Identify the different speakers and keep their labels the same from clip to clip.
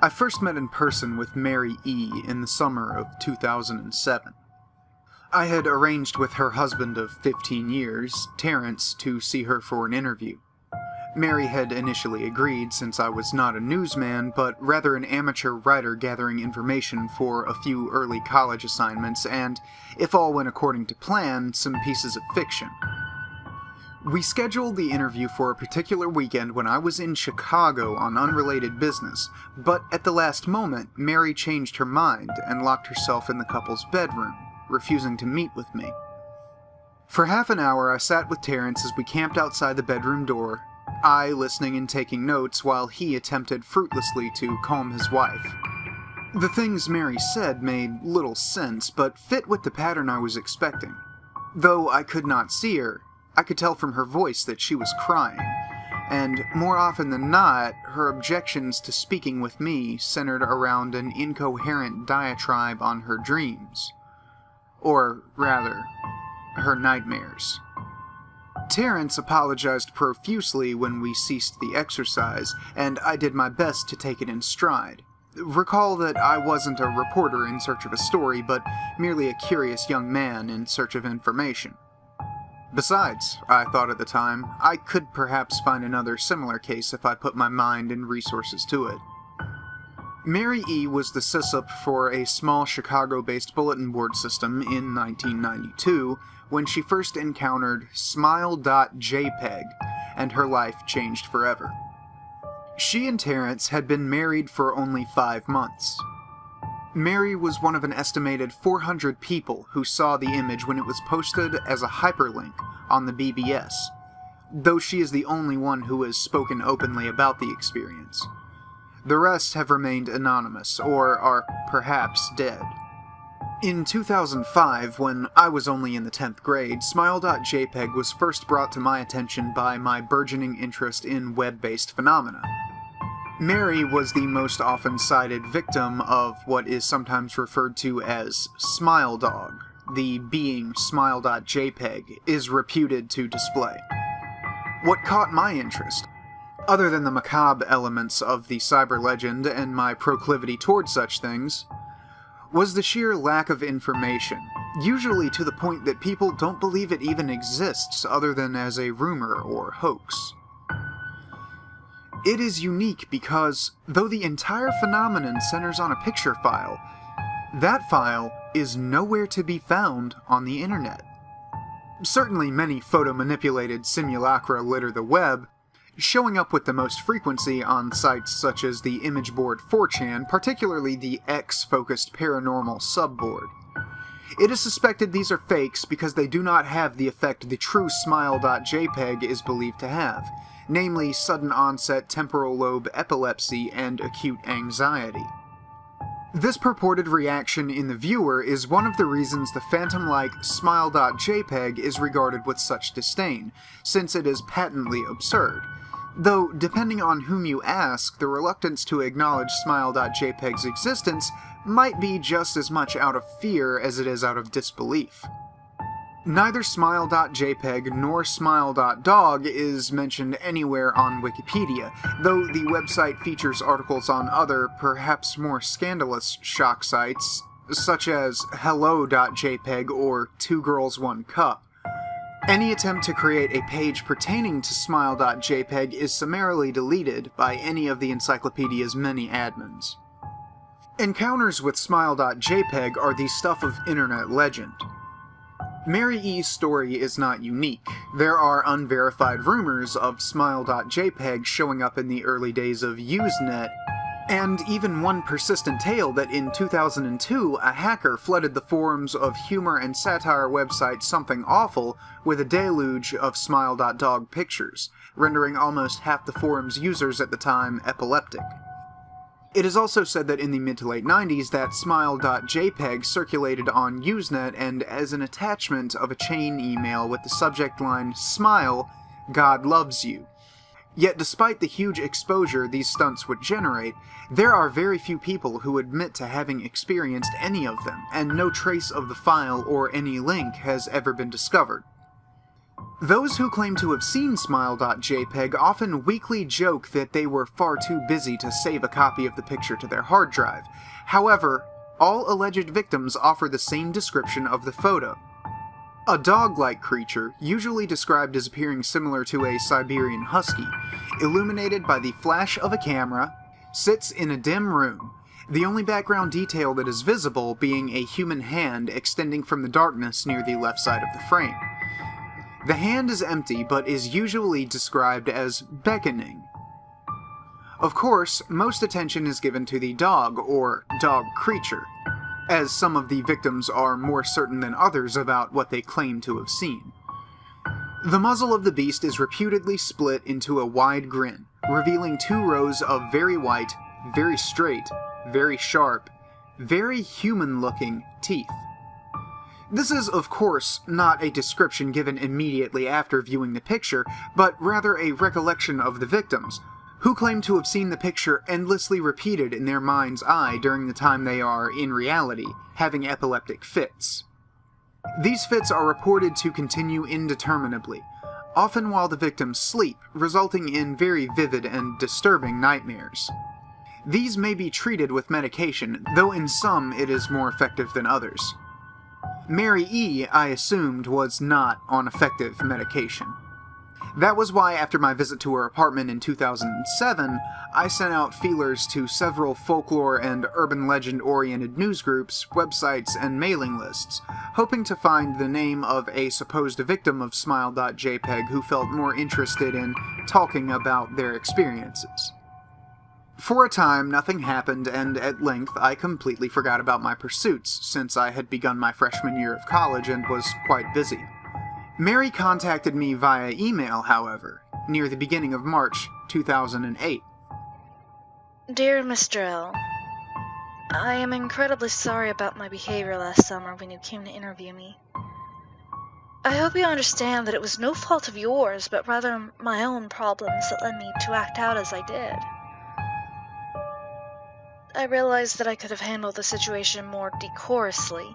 Speaker 1: I first met in person with Mary E. in the summer of 2007. I had arranged with her husband of 15 years, Terrence, to see her for an interview. Mary had initially agreed since I was not a newsman, but rather an amateur writer gathering information for a few early college assignments and, if all went according to plan, some pieces of fiction. We scheduled the interview for a particular weekend when I was in Chicago on unrelated business, but at the last moment, Mary changed her mind and locked herself in the couple's bedroom, refusing to meet with me. For half an hour, I sat with Terrence as we camped outside the bedroom door, I listening and taking notes while he attempted fruitlessly to calm his wife. The things Mary said made little sense, but fit with the pattern I was expecting. Though I could not see her, I could tell from her voice that she was crying, and more often than not, her objections to speaking with me centered around an incoherent diatribe on her dreams. Or, rather, her nightmares. Terrence apologized profusely when we ceased the exercise, and I did my best to take it in stride. Recall that I wasn't a reporter in search of a story, but merely a curious young man in search of information. Besides, I thought at the time, I could perhaps find another similar case if I put my mind and resources to it. Mary E. was the sysup for a small Chicago-based bulletin board system in 1992 when she first encountered Smile.jpg, and her life changed forever. She and Terrence had been married for only 5 months. Mary was one of an estimated 400 people who saw the image when it was posted as a hyperlink on the BBS, though she is the only one who has spoken openly about the experience. The rest have remained anonymous, or are perhaps dead. In 2005, when I was only in the 10th grade, Smile.jpg was first brought to my attention by my burgeoning interest in web-based phenomena. Mary was the most often cited victim of what is sometimes referred to as Smile Dog, the being Smile.jpg is reputed to display. What caught my interest, other than the macabre elements of the cyber legend and my proclivity toward such things, was the sheer lack of information, usually to the point that people don't believe it even exists other than as a rumor or hoax. It is unique because, though the entire phenomenon centers on a picture file, that file is nowhere to be found on the internet. Certainly many photo-manipulated simulacra litter the web, showing up with the most frequency on sites such as the image board 4chan, particularly the X-focused paranormal subboard. It is suspected these are fakes because they do not have the effect the true Smile.jpg is believed to have, namely sudden onset temporal lobe epilepsy and acute anxiety. This purported reaction in the viewer is one of the reasons the phantom-like Smile.jpg is regarded with such disdain, since it is patently absurd. Though, depending on whom you ask, the reluctance to acknowledge Smile.jpg's existence might be just as much out of fear as it is out of disbelief. Neither Smile.jpg nor Smile.dog is mentioned anywhere on Wikipedia, though the website features articles on other, perhaps more scandalous shock sites, such as Hello.jpg or Two Girls One Cup. Any attempt to create a page pertaining to Smile.jpg is summarily deleted by any of the encyclopedia's many admins. Encounters with Smile.jpg are the stuff of internet legend. Mary E.'s story is not unique. There are unverified rumors of Smile.jpg showing up in the early days of Usenet, and even one persistent tale that in 2002 a hacker flooded the forums of humor and satire website Something Awful with a deluge of Smile.dog pictures, rendering almost half the forum's users at the time epileptic. It is also said that in the mid to late 90s that Smile.jpg circulated on Usenet and as an attachment of a chain email with the subject line, "Smile, God loves you." Yet despite the huge exposure these stunts would generate, there are very few people who admit to having experienced any of them, and no trace of the file or any link has ever been discovered. Those who claim to have seen Smile.jpg often weakly joke that they were far too busy to save a copy of the picture to their hard drive. However, all alleged victims offer the same description of the photo. A dog-like creature, usually described as appearing similar to a Siberian husky, illuminated by the flash of a camera, sits in a dim room, the only background detail that is visible being a human hand extending from the darkness near the left side of the frame. The hand is empty, but is usually described as beckoning. Of course, most attention is given to the dog, or dog creature, as some of the victims are more certain than others about what they claim to have seen. The muzzle of the beast is reputedly split into a wide grin, revealing 2 rows of very white, very straight, very sharp, very human-looking teeth. This is, of course, not a description given immediately after viewing the picture, but rather a recollection of the victims, who claim to have seen the picture endlessly repeated in their mind's eye during the time they are, in reality, having epileptic fits. These fits are reported to continue indeterminably, often while the victims sleep, resulting in very vivid and disturbing nightmares. These may be treated with medication, though in some it is more effective than others. Mary E., I assumed, was not on effective medication. That was why, after my visit to her apartment in 2007, I sent out feelers to several folklore and urban legend-oriented news groups, websites, and mailing lists, hoping to find the name of a supposed victim of Smile.jpg who felt more interested in talking about their experiences. For a time, nothing happened, and at length I completely forgot about my pursuits, since I had begun my freshman year of college and was quite busy. Mary contacted me via email, however, near the beginning of March 2008.
Speaker 2: Dear Mr. L, I am incredibly sorry about my behavior last summer when you came to interview me. I hope you understand that it was no fault of yours, but rather my own problems that led me to act out as I did. I realized that I could have handled the situation more decorously.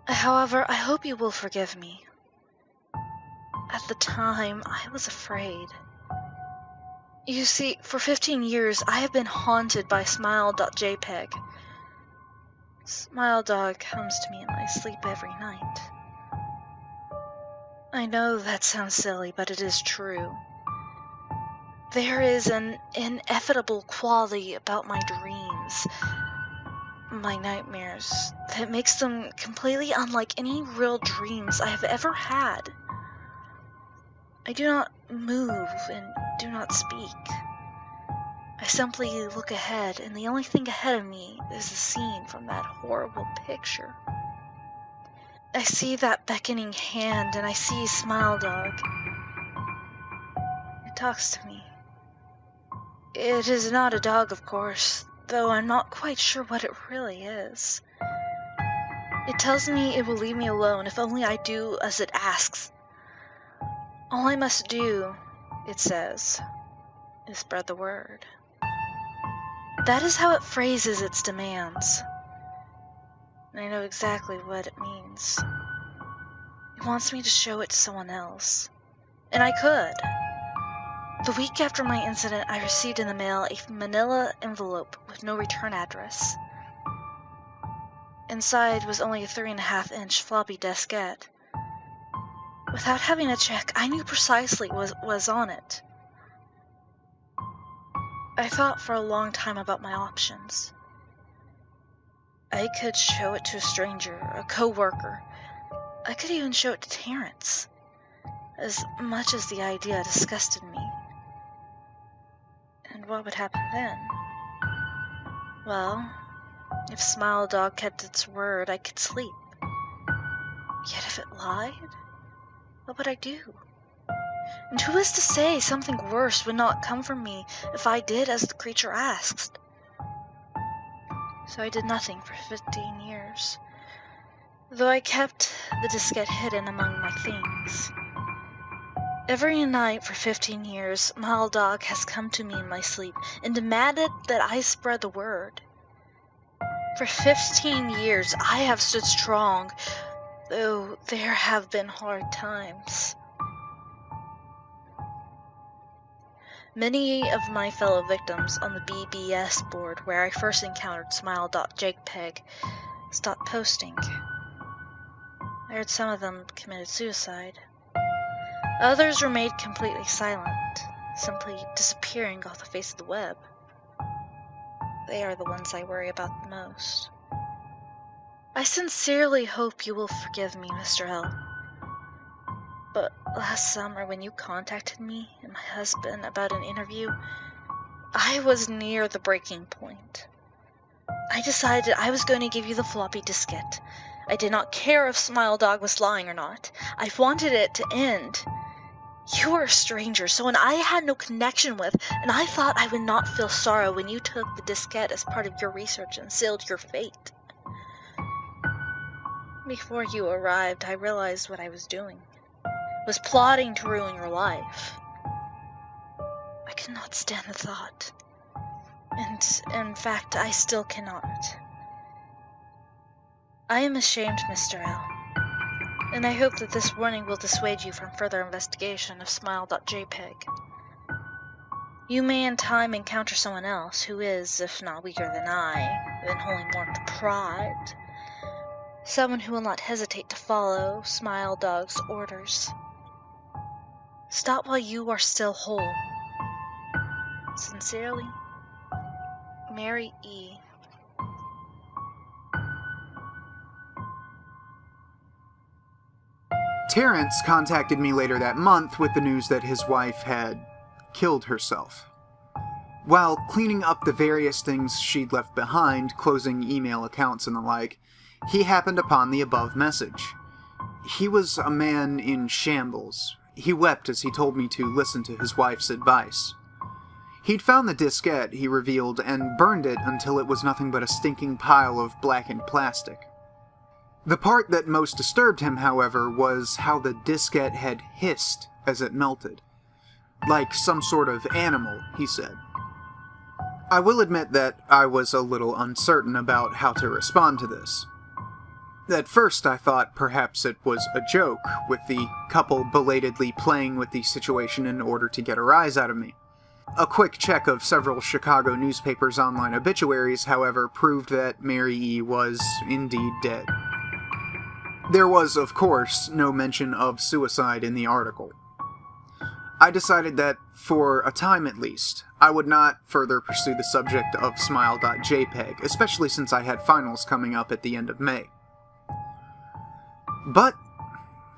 Speaker 2: However, I hope you will forgive me. At the time, I was afraid. You see, for 15 years, I have been haunted by Smile.jpg. Smile Dog comes to me in my sleep every night. I know that sounds silly, but it is true. There is an inevitable quality about my dreams, my nightmares, that makes them completely unlike any real dreams I have ever had. I do not move and do not speak. I simply look ahead, and the only thing ahead of me is the scene from that horrible picture. I see that beckoning hand, and I see Smile Dog. It talks to me. It is not a dog, of course, though I'm not quite sure what it really is. It tells me it will leave me alone if only I do as it asks. All I must do, it says, is spread the word. That is how it phrases its demands. And I know exactly what it means. It wants me to show it to someone else. And I could. The week after my incident, I received in the mail a manila envelope with no return address. Inside was only a 3.5-inch floppy diskette. Without having to check, I knew precisely what was on it. I thought for a long time about my options. I could show it to a stranger, a co-worker. I could even show it to Terrence, as much as the idea disgusted me. And what would happen then? Well, if Smile Dog kept its word, I could sleep. Yet if it lied, what would I do? And who is to say something worse would not come from me if I did as the creature asked? So I did nothing for 15 years, though I kept the diskette hidden among my things. Every night for 15 years, Smile Dog has come to me in my sleep and demanded that I spread the word. For 15 years, I have stood strong, though there have been hard times. Many of my fellow victims on the BBS board where I first encountered Smile.jpg stopped posting. I heard some of them committed suicide. Others remained completely silent, simply disappearing off the face of the web. They are the ones I worry about the most. I sincerely hope you will forgive me, Mr. L. But last summer when you contacted me and my husband about an interview, I was near the breaking point. I decided I was going to give you the floppy diskette. I did not care if Smile Dog was lying or not. I wanted it to end. You were a stranger, someone I had no connection with, and I thought I would not feel sorrow when you took the diskette as part of your research and sealed your fate. Before you arrived, I realized what I was doing. Was plotting to ruin your life. I could not stand the thought. And, in fact, I still cannot. I am ashamed, Mr. L. And I hope that this warning will dissuade you from further investigation of Smile.jpg. You may in time encounter someone else who is, if not weaker than I, then holding more to pride. Someone who will not hesitate to follow Smile Dog's orders. Stop while you are still whole. Sincerely, Mary E.
Speaker 1: Terrence contacted me later that month with the news that his wife had killed herself. While cleaning up the various things she'd left behind, closing email accounts and the like, he happened upon the above message. He was a man in shambles. He wept as he told me to listen to his wife's advice. He'd found the diskette, he revealed, and burned it until it was nothing but a stinking pile of blackened plastic. The part that most disturbed him, however, was how the diskette had hissed as it melted. Like some sort of animal, he said. I will admit that I was a little uncertain about how to respond to this. At first I thought perhaps it was a joke, with the couple belatedly playing with the situation in order to get a rise out of me. A quick check of several Chicago newspapers' online obituaries, however, proved that Mary E. was indeed dead. There was, of course, no mention of suicide in the article. I decided that, for a time at least, I would not further pursue the subject of Smile.jpg, especially since I had finals coming up at the end of May. But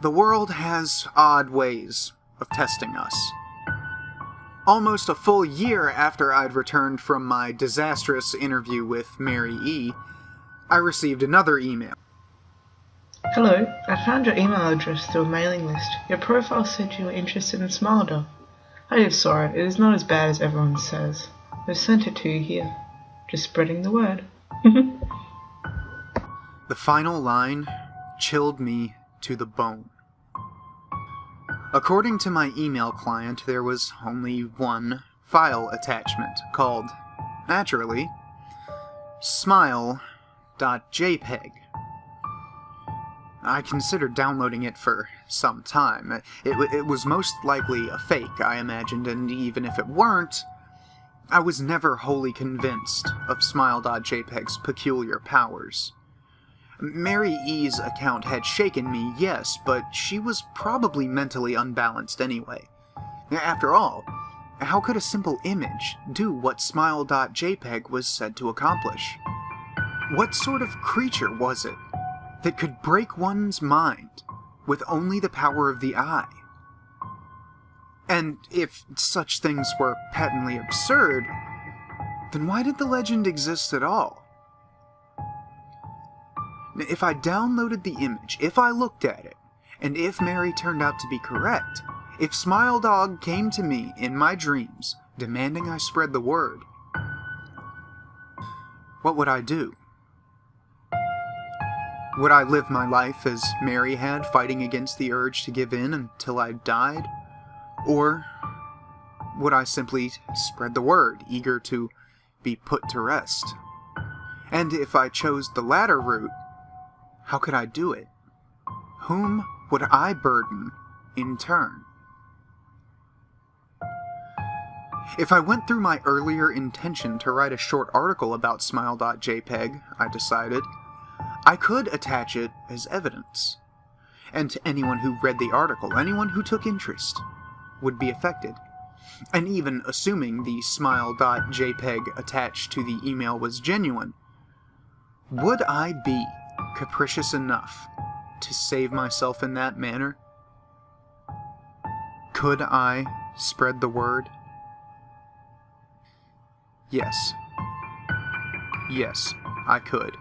Speaker 1: the world has odd ways of testing us. Almost a full year after I'd returned from my disastrous interview with Mary E., I received another email.
Speaker 3: Hello, I found your email address through a mailing list. Your profile said you were interested in Smile Dog. I just saw it. It is not as bad as everyone says. I've sent it to you here. Just spreading the word.
Speaker 1: The final line chilled me to the bone. According to my email client, there was only one file attachment called, naturally, Smile.jpg. I considered downloading it for some time. It was most likely a fake, I imagined, and even if it weren't, I was never wholly convinced of Smile.jpg's peculiar powers. Mary E.'s account had shaken me, yes, but she was probably mentally unbalanced anyway. After all, how could a simple image do what Smile.jpg was said to accomplish? What sort of creature was it that could break one's mind with only the power of the eye? And if such things were patently absurd, then why did the legend exist at all? If I downloaded the image, if I looked at it, and if Mary turned out to be correct, if Smile Dog came to me in my dreams, demanding I spread the word, what would I do? Would I live my life as Mary had, fighting against the urge to give in until I died? Or would I simply spread the word, eager to be put to rest? And if I chose the latter route, how could I do it? whom would I burden in turn? If I went through my earlier intention to write a short article about Smile.jpg, I decided, I could attach it as evidence. And anyone who read the article, anyone who took interest, would be affected. And even assuming the Smile.jpg attached to the email was genuine, would I be capricious enough to save myself in that manner? Could I spread the word? Yes. Yes, I could.